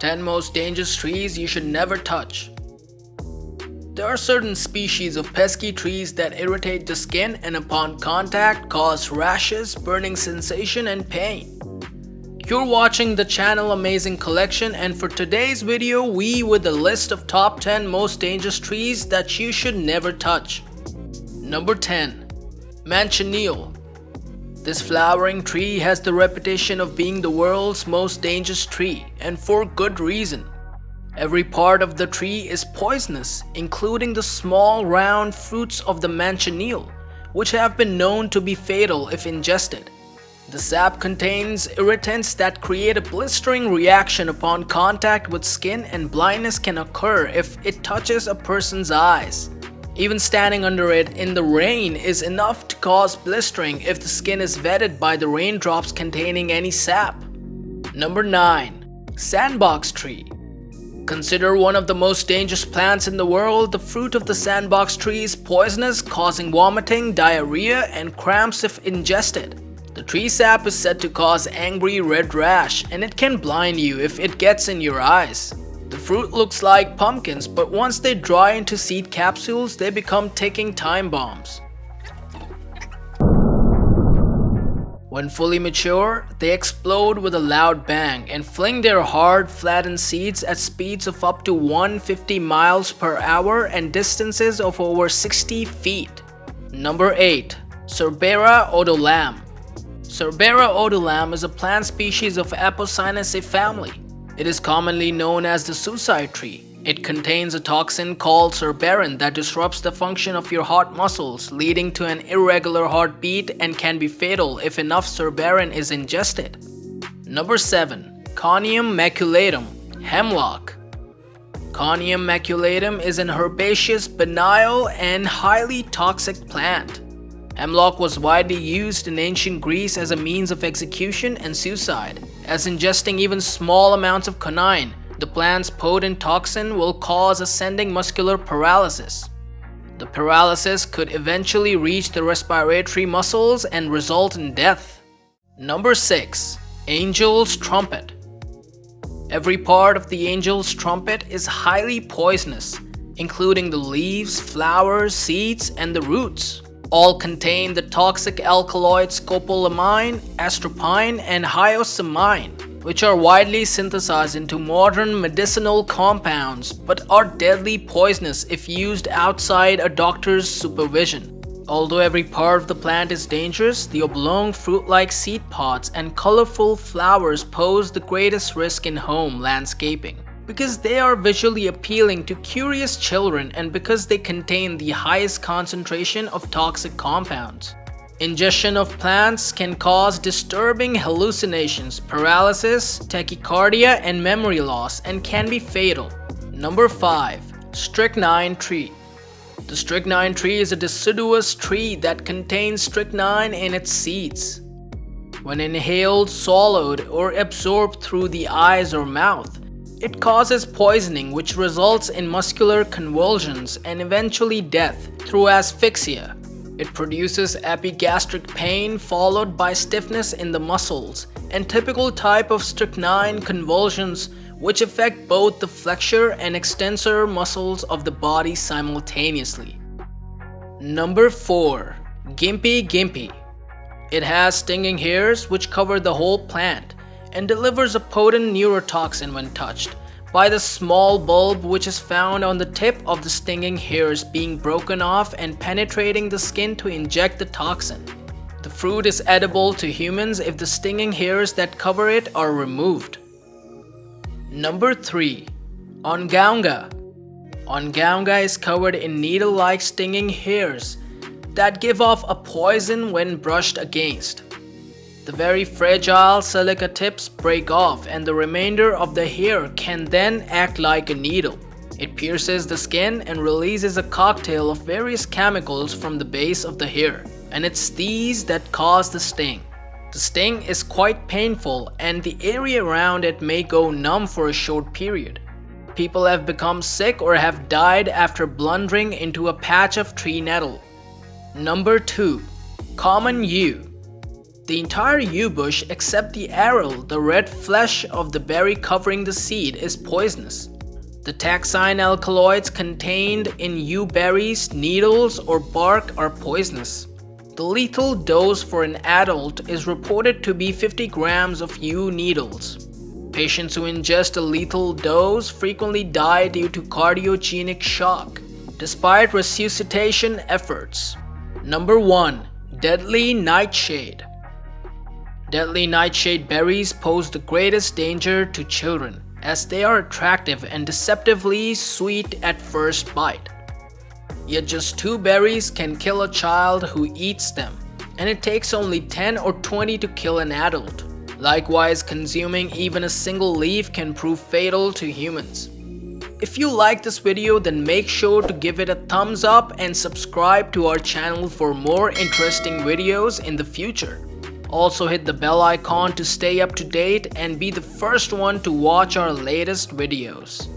10 most dangerous trees you should never touch. There are certain species of pesky trees that irritate the skin and upon contact cause rashes, burning sensation and pain. You're watching the channel Amazing Collection, and for today's video we with a list of top 10 most dangerous trees that you should never touch. Number 10. Manchineel. This flowering tree has the reputation of being the world's most dangerous tree, and for good reason. Every part of the tree is poisonous, including the small round fruits of the manchineel, which have been known to be fatal if ingested. The sap contains irritants that create a blistering reaction upon contact with skin, and blindness can occur if it touches a person's eyes. Even standing under it in the rain is enough to cause blistering if the skin is wetted by the raindrops containing any sap. Number 9. Sandbox tree. Considered one of the most dangerous plants in the world, the fruit of the sandbox tree is poisonous, causing vomiting, diarrhea, and cramps if ingested. The tree sap is said to cause angry red rash, and it can blind you if it gets in your eyes. The fruit looks like pumpkins, but once they dry into seed capsules, they become ticking time bombs. When fully mature, they explode with a loud bang and fling their hard, flattened seeds at speeds of up to 150 miles per hour and distances of over 60 feet. Number 8. Cerbera odolam. Cerbera odolam is a plant species of Apocynaceae family. It is commonly known as the suicide tree. It contains a toxin called cerberin that disrupts the function of your heart muscles, leading to an irregular heartbeat and can be fatal if enough cerberin is ingested. Number 7. Conium maculatum, hemlock. Conium maculatum is an herbaceous, benign, and highly toxic plant. Hemlock was widely used in ancient Greece as a means of execution and suicide, as ingesting even small amounts of quinine, the plant's potent toxin, will cause ascending muscular paralysis. The paralysis could eventually reach the respiratory muscles and result in death. Number 6. Angel's trumpet. Every part of the angel's trumpet is highly poisonous, including the leaves, flowers, seeds, and the roots. All contain the toxic alkaloids scopolamine, atropine, and hyoscyamin, which are widely synthesized into modern medicinal compounds but are deadly poisonous if used outside a doctor's supervision. Although every part of the plant is dangerous, the oblong fruit-like seed pods and colorful flowers pose the greatest risk in home landscaping, because they are visually appealing to curious children and because they contain the highest concentration of toxic compounds. Ingestion of plants can cause disturbing hallucinations, paralysis, tachycardia, and memory loss, and can be fatal. Number 5. Strychnine tree. The strychnine tree is a deciduous tree that contains strychnine in its seeds. When inhaled, swallowed, or absorbed through the eyes or mouth, it causes poisoning, which results in muscular convulsions and eventually death through asphyxia. It produces epigastric pain followed by stiffness in the muscles, and typical type of strychnine convulsions which affect both the flexure and extensor muscles of the body simultaneously. Number 4. Gympie gympie. It has stinging hairs which cover the whole plant and delivers a potent neurotoxin when touched by the small bulb, which is found on the tip of the stinging hairs being broken off and penetrating the skin to inject the toxin. The fruit is edible to humans if the stinging hairs that cover it are removed. Number 3. Ongaonga. Ongaonga is covered in needle-like stinging hairs that give off a poison when brushed against. The very fragile silica tips break off, and the remainder of the hair can then act like a needle. It pierces the skin and releases a cocktail of various chemicals from the base of the hair, and it's these that cause the sting. The sting is quite painful, and the area around it may go numb for a short period. People have become sick or have died after blundering into a patch of tree nettle. Number 2. Common yew. The entire yew bush except the aril, the red flesh of the berry covering the seed, is poisonous. The taxine alkaloids contained in yew berries, needles, or bark are poisonous. The lethal dose for an adult is reported to be 50 grams of yew needles. Patients who ingest a lethal dose frequently die due to cardiogenic shock, despite resuscitation efforts. Number 1. Deadly nightshade. Deadly nightshade berries pose the greatest danger to children, as they are attractive and deceptively sweet at first bite. Yet just 2 berries can kill a child who eats them, and it takes only 10 or 20 to kill an adult. Likewise, consuming even a single leaf can prove fatal to humans. If you like this video, then make sure to give it a thumbs up and subscribe to our channel for more interesting videos in the future. Also hit the bell icon to stay up to date and be the first one to watch our latest videos.